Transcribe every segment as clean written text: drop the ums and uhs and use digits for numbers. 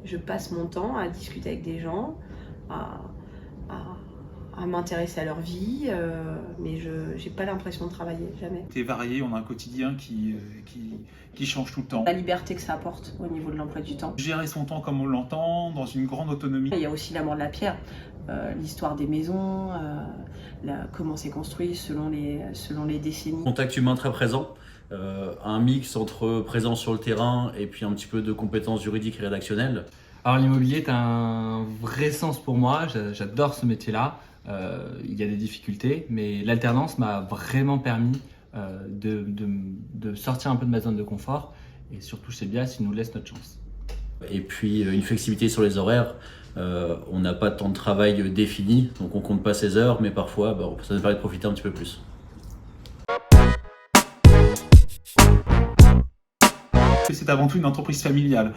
Je passe mon temps à discuter avec des gens, à m'intéresser à leur vie, mais je n'ai pas l'impression de travailler, jamais. C'est varié, on a un quotidien qui change tout le temps. La liberté que ça apporte au niveau de l'emploi du temps. Gérer son temps comme on l'entend, dans une grande autonomie. Il y a aussi l'amour de la pierre, l'histoire des maisons, comment c'est construit selon les décennies. Contact humain très présent, un mix entre présence sur le terrain et puis un petit peu de compétences juridiques et rédactionnelles. Alors l'immobilier est un vrai sens pour moi, j'adore ce métier-là. Il y a des difficultés, mais l'alternance m'a vraiment permis de sortir un peu de ma zone de confort, et surtout chez Bias, ils nous laissent notre chance. Et puis une flexibilité sur les horaires, on n'a pas de temps de travail défini, donc on compte pas ses heures, mais parfois ça nous permet de profiter un petit peu plus. C'est avant tout une entreprise familiale.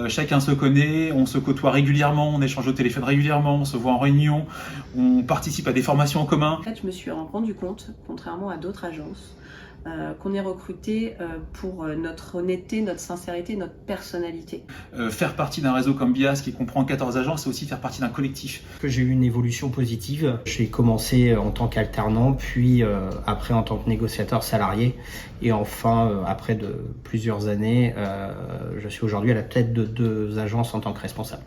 Chacun se connaît, on se côtoie régulièrement, on échange au téléphone régulièrement, on se voit en réunion, on participe à des formations en commun. En fait, je me suis rendu compte, contrairement à d'autres agences, qu'on est recruté pour notre honnêteté, notre sincérité, notre personnalité. Faire partie d'un réseau comme Bias qui comprend 14 agences, c'est aussi faire partie d'un collectif. J'ai eu une évolution positive. J'ai commencé en tant qu'alternant, puis après en tant que négociateur salarié. Et enfin, après de plusieurs années, je suis aujourd'hui à la tête de 2 agences en tant que responsable.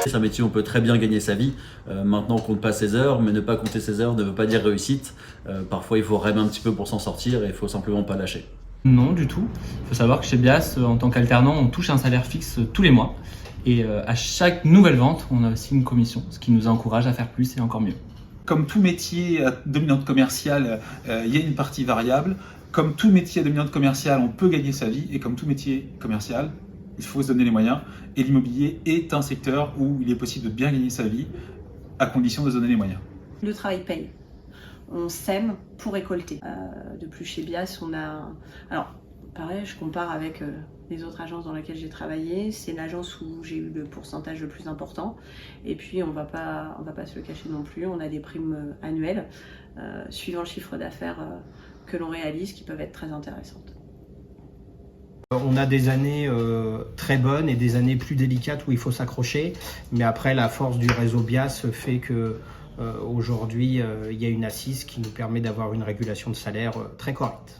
C'est un métier où on peut très bien gagner sa vie. Maintenant, on compte pas ses heures, mais ne pas compter ses heures ne veut pas dire réussite. Parfois, il faut rêver un petit peu pour s'en sortir et il faut simplement pas lâcher. Non, du tout. Il faut savoir que chez Bias, en tant qu'alternant, on touche un salaire fixe tous les mois. Et à chaque nouvelle vente, on a aussi une commission, ce qui nous encourage à faire plus et encore mieux. Comme tout métier à dominante commerciale, il y a une partie variable. Comme tout métier à dominante commerciale, on peut gagner sa vie. Et comme tout métier commercial, il faut se donner les moyens. Et l'immobilier est un secteur où il est possible de bien gagner sa vie, à condition de se donner les moyens. Le travail paye. On sème pour récolter. De plus, chez Bias, on a... Alors, pareil, je compare avec les autres agences dans lesquelles j'ai travaillé. C'est l'agence où j'ai eu le pourcentage le plus important. Et puis, on va pas se le cacher non plus. On a des primes annuelles, suivant le chiffre d'affaires que l'on réalise, qui peuvent être très intéressantes. On a des années très bonnes et des années plus délicates où il faut s'accrocher. Mais après, la force du réseau Bias fait que aujourd'hui, il y a une assise qui nous permet d'avoir une régulation de salaire très correcte.